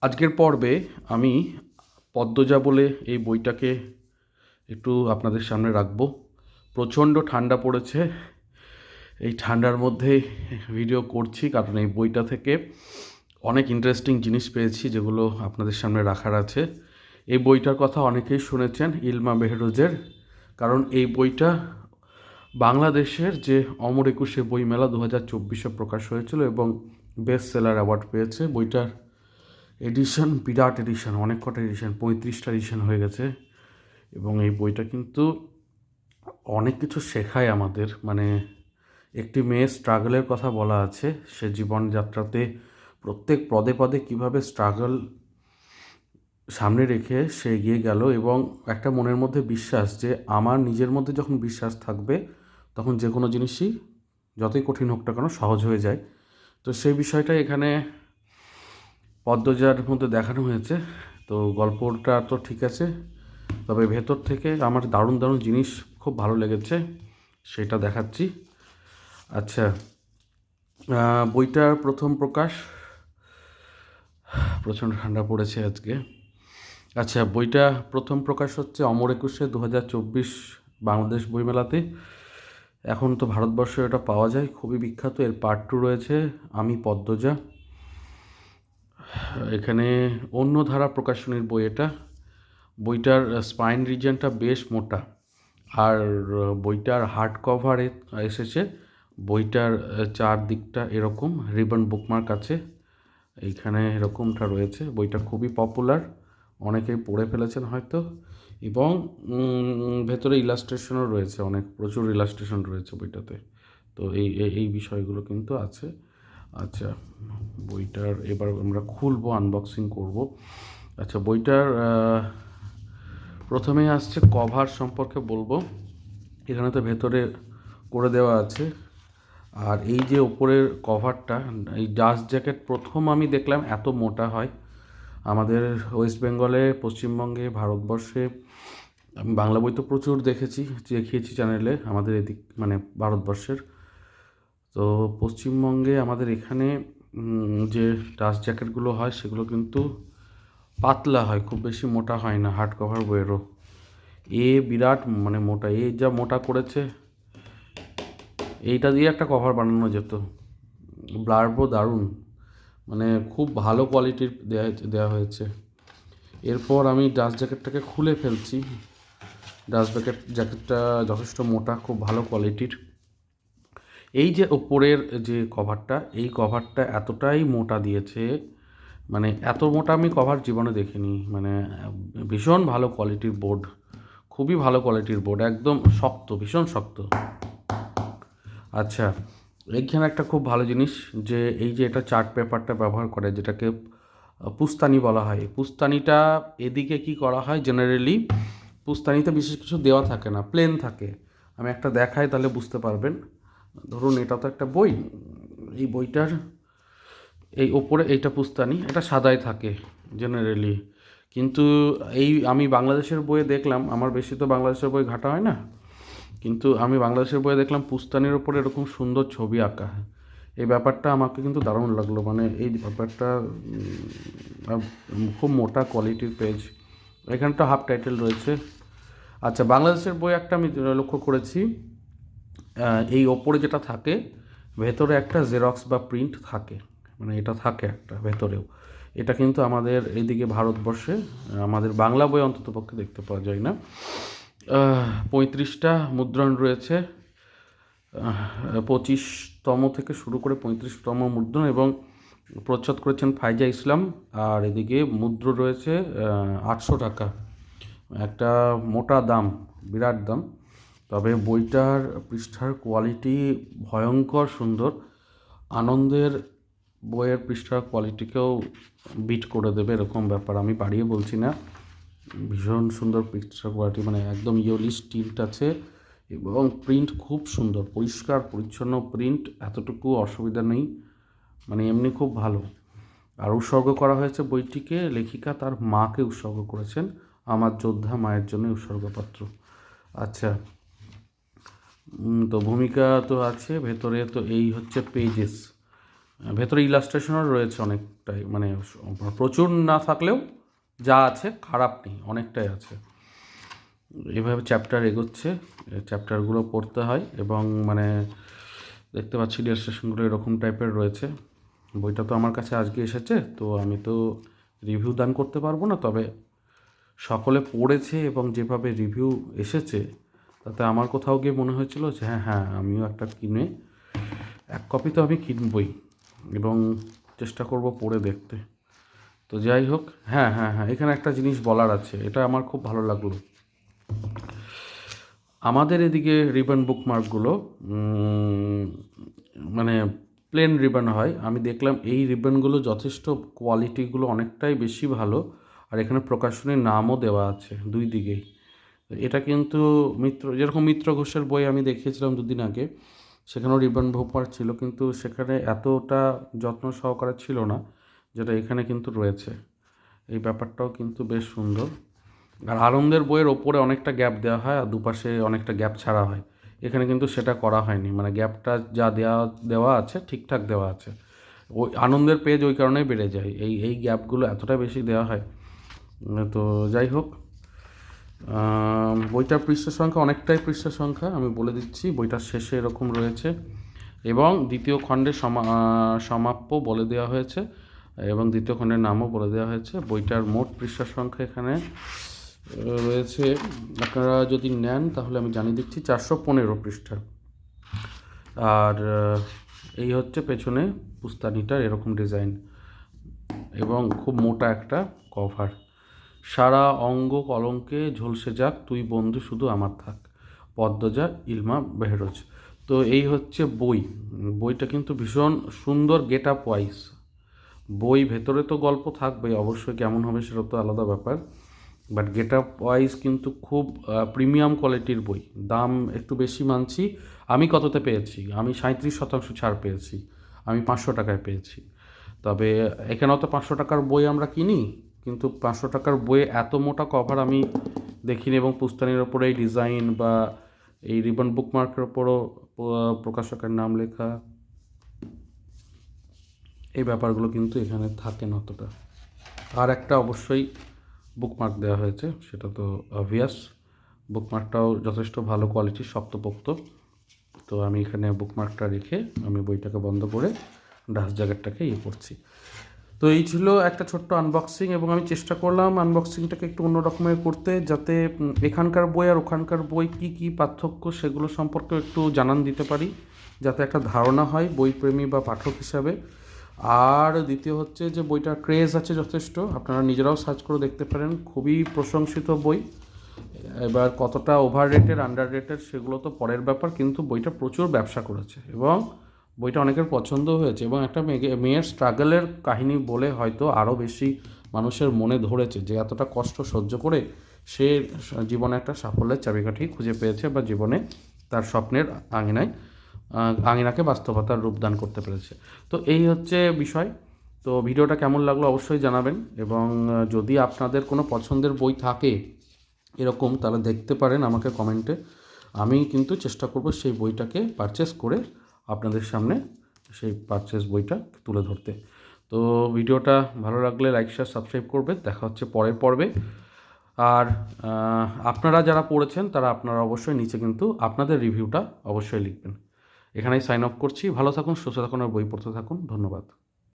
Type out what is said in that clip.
আজকের পর্বে আমি পদ্মজা বলে এই বইটাকে একটু আপনাদের সামনে রাখবো। প্রচণ্ড ঠান্ডা পড়েছে, এই ঠান্ডার মধ্যে ভিডিও করছি কারণ এই বইটা থেকে অনেক ইন্টারেস্টিং জিনিস পেয়েছি যেগুলো আপনাদের সামনে রাখার আছে। এই বইটার কথা অনেকেই শুনেছেন, ইলমা বেহরোজের, কারণ এই বইটা বাংলাদেশের যে অমর একুশে বইমেলা 2024-এ প্রকাশ হয়েছিল এবং বেস্ট সেলার অ্যাওয়ার্ড পেয়েছে। বইটার এডিশন বিরাট এডিশন, অনেক কটা এডিশন, 35টা এডিশন হয়ে গেছে। এবং এই বইটা কিন্তু অনেক কিছু শেখায় আমাদের, মানে একটি মেয়ের স্ট্রাগলের কথা বলা আছে। সে জীবনযাত্রাতে প্রত্যেক পদে পদে কীভাবে স্ট্রাগল সামনে রেখে সে এগিয়ে গেল এবং একটা মনের মধ্যে বিশ্বাস যে আমার নিজের মধ্যে যখন বিশ্বাস থাকবে তখন যে কোনো জিনিসই যতই কঠিন হোক না কেন সহজ হয়ে যায়। তো সেই বিষয়টা এখানে পদ্মজার মধ্যে দেখানো হয়েছে। তো গল্পটা তো ঠিক আছে, তবে ভেতর থেকে আমার দারুণ দারুণ জিনিস খুব ভালো লেগেছে, সেটা দেখাচ্ছি। আচ্ছা, বইটার প্রথম প্রকাশ, প্রচণ্ড ঠান্ডা পড়েছে আজকে। আচ্ছা, বইটা প্রথম প্রকাশ হচ্ছে অমর একুশে 2024 বাংলাদেশ বইমেলাতে। এখন তো ভারতবর্ষে এটা পাওয়া যায়, খুবই বিখ্যাত। এর পার্ট 2 রয়েছে, আমি পদ্মজা। এখানে অন্য ধারা প্রকাশনীর বই এটা। বইটার স্পাইন রিজনটা বেশ মোটা, আর বইটার হার্ড কভারে এসেছে। বইটার চারদিকটা এরকম রিবন বুকমার্ক আছে, এইখানে এরকমটা রয়েছে। বইটা খুবই পপুলার, অনেকেই পড়ে ফেলেছেন হয়তো। এবং ভেতরে ইলাস্ট্রেশনও রয়েছে, অনেক প্রচুর ইলাস্ট্রেশন রয়েছে বইটাতে। তো এই বিষয়গুলো কিন্তু আছে। আচ্ছা, বইটার এবার আমরা খুলবো, আনবক্সিং করব। আচ্ছা, বইটার প্রথমেই আসছে কভার সম্পর্কে বলবো। এখানে তো ভেতরে করে দেওয়া আছে। আর এই যে ওপরের কভারটা, এই ডাস্ট জ্যাকেট প্রথম আমি দেখলাম এত মোটা হয়। আমাদের ওয়েস্ট বেঙ্গলে, পশ্চিমবঙ্গে, ভারতবর্ষে আমি বাংলা বই তো প্রচুর দেখেছি, দেখিয়েছি চ্যানেলে আমাদের এদিক, মানে ভারতবর্ষের। তো পশ্চিমবঙ্গে আমাদের এখানে যে ডাস্ট জ্যাকেটগুলো হয় সেগুলো কিন্তু পাতলা হয়, খুব বেশি মোটা হয় না হার্ড কভার বইয়েরও। বিরাট মানে মোটা, যা মোটা করেছে, এইটা দিয়ে একটা কভার বানানো যেত। ব্লার্বও দারুণ, মানে খুব ভালো কোয়ালিটির দেওয়া হয়েছে। এরপর আমি ডাস্ট জ্যাকেটটাকে খুলে ফেলছি। ডাস্ট জ্যাকেটটা যথেষ্ট মোটা, খুব ভালো কোয়ালিটির। এই যে ওপরের যে কভারটা, এই কভারটা এতটাই মোটা দিয়েছে, মানে এত মোটা আমি কভার জীবনে দেখিনি। মানে ভীষণ ভালো কোয়ালিটির বোর্ড, খুবই ভালো কোয়ালিটির বোর্ড, একদম শক্ত, ভীষণ শক্ত। আচ্ছা, এইখানে একটা খুব ভালো জিনিস যে এই যে এটা চার্ট পেপারটা ব্যবহার করে, যেটাকে পুস্তানি বলা হয়। পুস্তানিটা এদিকে কি করা হয়, জেনারেলি পুস্তানিতে বিশেষ কিছু দেওয়া থাকে না, প্লেন থাকে। আমি একটা দেখাই তাহলে বুঝতে পারবেন। ধরুন এটা তো একটা বই, এই বইটার এই ওপরে এইটা পুস্তানি, এটা সাদাই থাকে জেনারেলি। কিন্তু এই আমি বাংলাদেশের বইয়ে দেখলাম, আমার বেশি তো বাংলাদেশের বই ঘাটা হয় না, কিন্তু আমি বাংলাদেশের বইয়ে দেখলাম পুস্তানির ওপরে এরকম সুন্দর ছবি আঁকা। এই ব্যাপারটা আমাকে কিন্তু দারুণ লাগলো, মানে এই ব্যাপারটা খুব মোটা কোয়ালিটির পেজ। এখানটা হাফ টাইটেল রয়েছে। আচ্ছা, বাংলাদেশের বই একটা আমি লক্ষ্য করেছি, এই ওপরে যেটা থাকে ভেতরে একটা জেরক্স বা প্রিন্ট থাকে, মানে এটা থাকে একটা ভেতরেও। এটা কিন্তু আমাদের এইদিকে ভারতবর্ষে আমাদের বাংলা বই অন্ততপক্ষে দেখতে পাওয়া যায় না। 35টা মুদ্রণ রয়েছে, 25তম থেকে শুরু করে 35তম মুদ্রণ, এবং প্রচ্ছদ করেছেন ফাইজা ইসলাম। আর এদিকে মুদ্র রয়েছে 800 টাকা, একটা মোটা দাম, বিরাট দাম। তবে বইটার পৃষ্ঠার কোয়ালিটি ভয়ঙ্কর সুন্দর। আনন্দের বইয়ের পৃষ্ঠার কোয়ালিটিকেও বিট করে দেবে এরকম ব্যাপার, আমি বাড়িয়ে বলছি না। ভীষণ সুন্দর পৃষ্ঠার কোয়ালিটি, মানে একদম ইয়েলি স্টিলড আছে এবং প্রিন্ট খুব সুন্দর, পরিষ্কার পরিচ্ছন্ন প্রিন্ট, এতটুকু অসুবিধা নেই, মানে এমনি খুব ভালো। আর উৎসর্গ করা হয়েছে বইটিকে, লেখিকা তার মাকে উৎসর্গ করেছেন, আমার যোদ্ধা মায়ের জন্য উৎসর্গপত্র। আচ্ছা, তো ভূমিকা তো আছে ভেতরে। তো এই হচ্ছে পেজেস, ভেতরে ইলাস্ট্রেশনও রয়েছে অনেকটাই, মানে প্রচুর না থাকলেও যা আছে খারাপ নেই, অনেকটাই আছে। এভাবে চ্যাপ্টার এগোচ্ছে, চ্যাপ্টারগুলো পড়তে হয় এবং মানে দেখতে পাচ্ছি ইলাস্ট্রেশনগুলো এরকম টাইপের রয়েছে। বইটা তো আমার কাছে আজকে এসেছে, তো আমি তো রিভিউ দান করতে পারবো না, তবে সকলে পড়েছে এবং যেভাবে রিভিউ এসেছে তাতে আমার কোথাও গিয়ে মনে হয়েছিল যে হ্যাঁ হ্যাঁ আমিও একটা কিনে, এক কপি তো আমি কিনবই এবং চেষ্টা করব পড়ে দেখতে। তো যাই হোক, হ্যাঁ হ্যাঁ হ্যাঁ, এখানে একটা জিনিস বলার আছে, এটা আমার খুব ভালো লাগলো। আমাদের এদিকে রিবন বুকমার্কগুলো মানে প্লেন রিবন হয়, আমি দেখলাম এই রিবনগুলো যথেষ্ট কোয়ালিটিগুলো অনেকটাই বেশি ভালো, আর এখানে প্রকাশনীর নামও দেওয়া আছে দুই দিকেই। এটা কিন্তু যেরকম মিত্র ঘোষের বই আমি দেখিয়েছিলাম দুদিন আগে, সেখানেও রিবন বুকমার্ক ছিল, কিন্তু সেখানে এতটা যত্ন সহকারে ছিল না যেটা এখানে কিন্তু রয়েছে। এই ব্যাপারটাও কিন্তু বেশ সুন্দর। আর আনন্দের বইয়ের ওপরে অনেকটা গ্যাপ দেওয়া হয় আর দুপাশে অনেকটা গ্যাপ ছাড়া হয়, এখানে কিন্তু সেটা করা হয়নি, মানে গ্যাপটা যা দেওয়া আছে ঠিকঠাক দেওয়া আছে। ওই আনন্দের পেজ ওই কারণেই বেড়ে যায়, এই গ্যাপগুলো এতটা বেশি দেওয়া হয়। তো যাই হোক, বইটার পৃষ্ঠা সংখ্যা অনেকটাই পৃষ্ঠা সংখ্যা, আমি বলে দিচ্ছি বইটার শেষে এরকম রয়েছে এবং দ্বিতীয় খণ্ডের সমাপ্য বলে দেওয়া হয়েছে এবং দ্বিতীয় খণ্ডের নামও বলে দেওয়া হয়েছে। বইটার মোট পৃষ্ঠা সংখ্যা এখানে রয়েছে, আপনারা যদি নেন তাহলে আমি জানিয়ে দিচ্ছি 415 পৃষ্ঠা। আর এই হচ্ছে পেছনে পুস্তানিটার এরকম ডিজাইন এবং খুব মোটা একটা কভার। সারা অঙ্গ কলঙ্কে ঝলসে যাক তুই বন্ধু শুধু আমার থাক, পদ্মজা ইলমা বেহরোজ। তো এই হচ্ছে বইটা কিন্তু ভীষণ সুন্দর গেট আপ ওয়াইজ। বই ভেতরে তো গল্প থাকবে অবশ্যই, কেমন হবে সেটা তো আলাদা ব্যাপার, বাট গেট আপ ওয়াইজ কিন্তু খুব প্রিমিয়াম কোয়ালিটির বই। দাম একটু বেশি মানছি, আমি কততে পেয়েছি, আমি 37% ছাড় পেয়েছি, আমি 500 টাকায় পেয়েছি। তবে এখানেও তো 500 টাকার বই আমরা কিনি, কিন্তু 500 টাকার বইয়ে এত মোটা কভার আমি দেখিনি, এবং পুস্তানির ওপরে এই ডিজাইন বা এই রিবন বুকমার্কের ওপরও প্রকাশকের নাম লেখা, এই ব্যাপারগুলো কিন্তু এখানে থাকে না অতটা। আর একটা অবশ্যই বুকমার্ক দেওয়া হয়েছে, সেটা তো অবভিয়াস, বুকমার্কটাও যথেষ্ট ভালো কোয়ালিটির শক্তপোক্ত। তো আমি এখানে বুকমার্কটা রেখে আমি বইটাকে বন্ধ করে ডাস্ট জ্যাকেটটাকে করছি। তো এই ছিল একটা ছোট্ট আনবক্সিং, এবং আমি চেষ্টা করলাম আনবক্সিংটাকে একটু অন্য রকমের করতে, যাতে এখানকার বই আর ওখানকার বই কী কী পার্থক্য সেগুলো সম্পর্কে একটু জানান দিতে পারি, যাতে একটা ধারণা হয় বইপ্রেমী বা পাঠক হিসাবে। আর দ্বিতীয় হচ্ছে যে বইটার ক্রেজ আছে যথেষ্ট, আপনারা নিজেরাও সার্চ করে দেখতে পারেন, খুবই প্রশংসিত বই। এবার কতটা ওভার রেটেড আন্ডার রেটেড সেগুলো তো পরের ব্যাপার, কিন্তু বইটা প্রচুর ব্যবসা করেছে এবং বইটা অনেকের পছন্দও হয়েছে, এবং একটা মেয়ের স্ট্রাগলের কাহিনী বলে হয়তো আরও বেশি মানুষের মনে ধরেছে, যে এতটা কষ্ট সহ্য করে সে জীবনে একটা সাফল্যের চাবিকাঠি খুঁজে পেয়েছে বা জীবনে তার স্বপ্নের আঙিনাকে বাস্তবতার রূপদান করতে পেরেছে। তো এই হচ্ছে বিষয়। তো ভিডিওটা কেমন লাগলো অবশ্যই জানাবেন, এবং যদি আপনাদের কোনো পছন্দের বই থাকে এরকম, তাহলে দেখতে পারেন আমাকে কমেন্টে, আমি কিন্তু চেষ্টা করব সেই বইটাকে পারচেস করে আপনাদের সামনে সেই পারচেস বইটা তুলে ধরতে। তো ভিডিওটা ভালো লাগলে লাইক শেয়ার সাবস্ক্রাইব করবে, দেখা হচ্ছে পরের পর্বে। আর আপনারা যারা পড়েছেন তারা আপনারা অবশ্যই নিচে কিন্তু আপনাদের রিভিউটা অবশ্যই লিখবেন। এখানেই সাইন অফ করছি, ভালো থাকুন, সুস্থ থাকুন আর বই পড়তে থাকুন, ধন্যবাদ।